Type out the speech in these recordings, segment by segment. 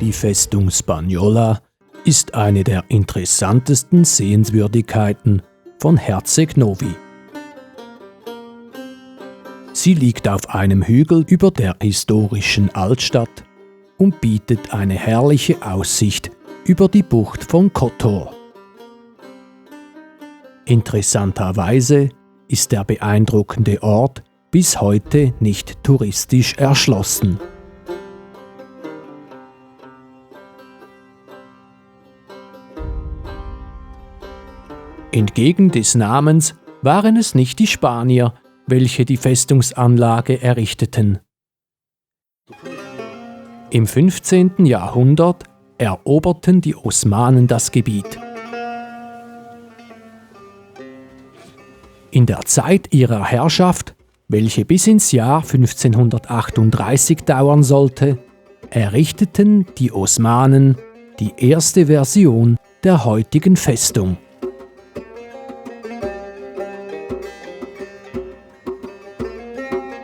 Die Festung Spagnola ist eine der interessantesten Sehenswürdigkeiten von Herceg-Novi. Sie liegt auf einem Hügel über der historischen Altstadt und bietet eine herrliche Aussicht über die Bucht von Kotor. Interessanterweise ist der beeindruckende Ort bis heute nicht touristisch erschlossen. Entgegen des Namens waren es nicht die Spanier, welche die Festungsanlage errichteten. Im 15. Jahrhundert eroberten die Osmanen das Gebiet. In der Zeit ihrer Herrschaft, welche bis ins Jahr 1538 dauern sollte, errichteten die Osmanen die erste Version der heutigen Festung.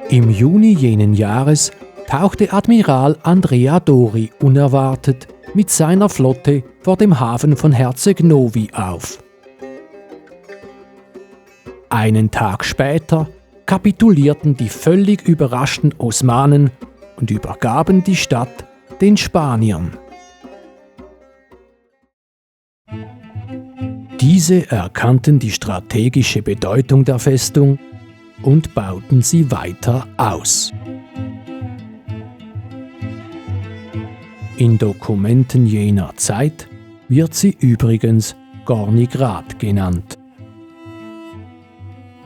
Im Juni jenen Jahres tauchte Admiral Andrea Doria unerwartet mit seiner Flotte vor dem Hafen von Herceg-Novi auf. Einen Tag später kapitulierten die völlig überraschten Osmanen und übergaben die Stadt den Spaniern. Diese erkannten die strategische Bedeutung der Festung und bauten sie weiter aus. In Dokumenten jener Zeit wird sie übrigens Gornigrad genannt.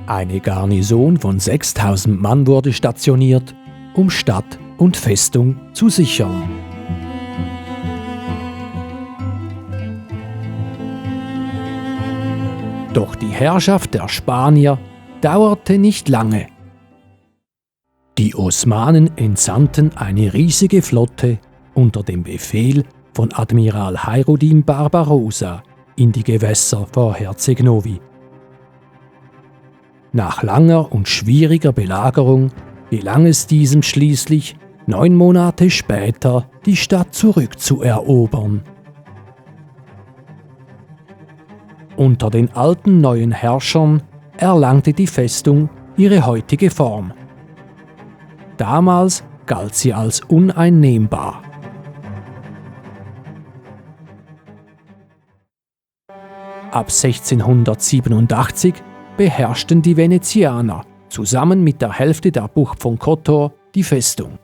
Eine Garnison von 6000 Mann wurde stationiert, um Stadt und Festung zu sichern. Doch die Herrschaft der Spanier dauerte nicht lange. Die Osmanen entsandten eine riesige Flotte unter dem Befehl von Admiral Hayruddin Barbarossa in die Gewässer vor Herceg-Novi. Nach langer und schwieriger Belagerung gelang es diesem schließlich, 9 Monate später die Stadt zurückzuerobern. Unter den alten neuen Herrschern erlangte die Festung ihre heutige Form. Damals galt sie als uneinnehmbar. Ab 1687 beherrschten die Venezianer zusammen mit der Hälfte der Bucht von Kotor die Festung.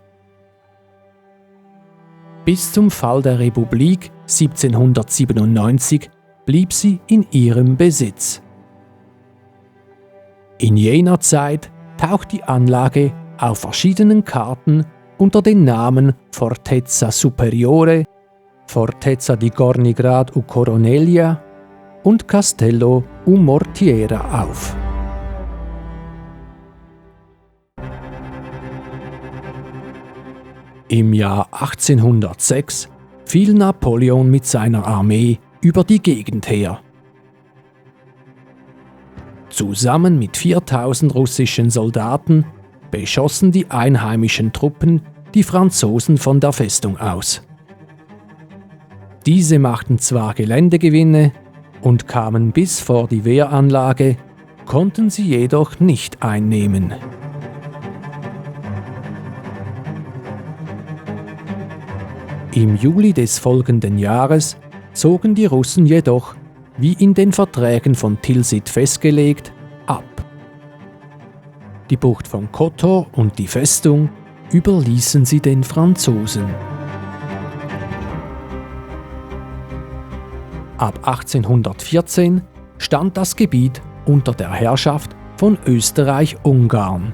Bis zum Fall der Republik 1797 blieb sie in ihrem Besitz. In jener Zeit taucht die Anlage auf verschiedenen Karten unter den Namen Fortezza Superiore, Fortezza di Gornigrad u Coronelia und Castello u Mortiera auf. Im Jahr 1806 fiel Napoleon mit seiner Armee über die Gegend her. Zusammen mit 4000 russischen Soldaten beschossen die einheimischen Truppen die Franzosen von der Festung aus. Diese machten zwar Geländegewinne und kamen bis vor die Wehranlage, konnten sie jedoch nicht einnehmen. Im Juli des folgenden Jahres zogen die Russen jedoch, wie in den Verträgen von Tilsit festgelegt, ab. Die Bucht von Kotor und die Festung überließen sie den Franzosen. Ab 1814 stand das Gebiet unter der Herrschaft von Österreich-Ungarn.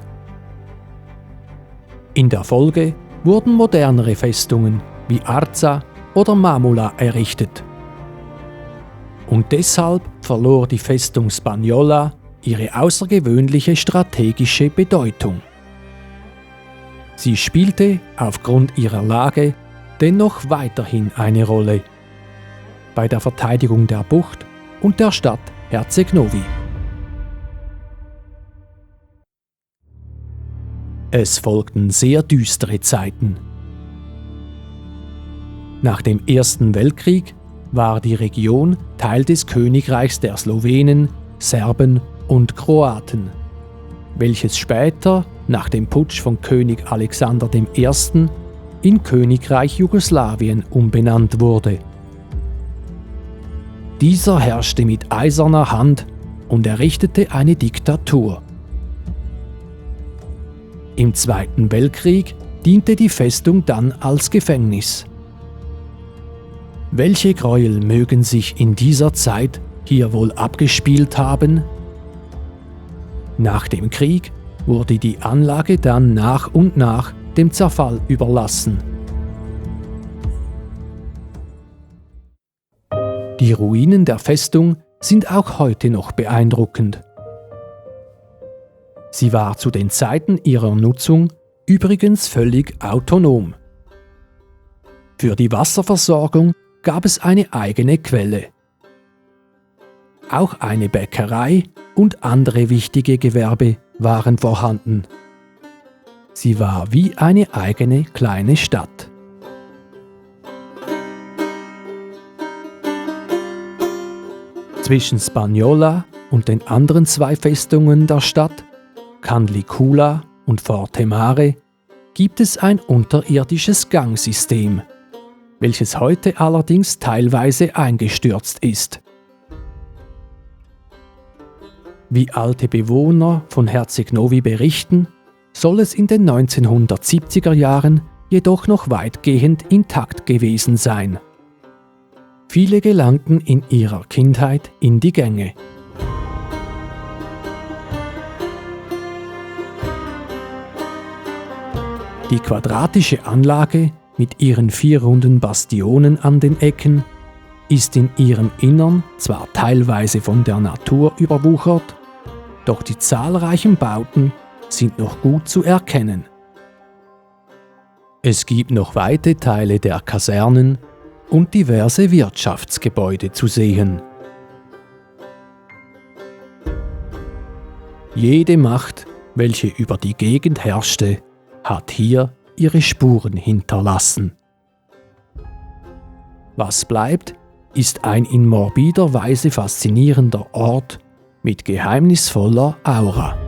In der Folge wurden modernere Festungen wie Arza oder Mamula errichtet. Und deshalb verlor die Festung Spagnola ihre außergewöhnliche strategische Bedeutung. Sie spielte aufgrund ihrer Lage dennoch weiterhin eine Rolle bei der Verteidigung der Bucht und der Stadt Herceg-Novi. Es folgten sehr düstere Zeiten. Nach dem Ersten Weltkrieg war die Region Teil des Königreichs der Slowenen, Serben und Kroaten, welches später nach dem Putsch von König Alexander I. in Königreich Jugoslawien umbenannt wurde. Dieser herrschte mit eiserner Hand und errichtete eine Diktatur. Im Zweiten Weltkrieg diente die Festung dann als Gefängnis. Welche Gräuel mögen sich in dieser Zeit hier wohl abgespielt haben? Nach dem Krieg wurde die Anlage dann nach und nach dem Zerfall überlassen. Die Ruinen der Festung sind auch heute noch beeindruckend. Sie war zu den Zeiten ihrer Nutzung übrigens völlig autonom. Für die Wasserversorgung gab es eine eigene Quelle. Auch eine Bäckerei und andere wichtige Gewerbe waren vorhanden. Sie war wie eine eigene kleine Stadt. Zwischen Spagnola und den anderen zwei Festungen der Stadt, Canlicula und Forte Mare, gibt es ein unterirdisches Gangsystem, welches heute allerdings teilweise eingestürzt ist. Wie alte Bewohner von Herceg-Novi berichten, soll es in den 1970er Jahren jedoch noch weitgehend intakt gewesen sein. Viele gelangten in ihrer Kindheit in die Gänge. Die quadratische Anlage mit ihren 4 runden Bastionen an den Ecken ist in ihrem Innern zwar teilweise von der Natur überwuchert, doch die zahlreichen Bauten sind noch gut zu erkennen. Es gibt noch weite Teile der Kasernen und diverse Wirtschaftsgebäude zu sehen. Jede Macht, welche über die Gegend herrschte, hat hier ihre Spuren hinterlassen. Was bleibt, ist ein in morbider Weise faszinierender Ort mit geheimnisvoller Aura.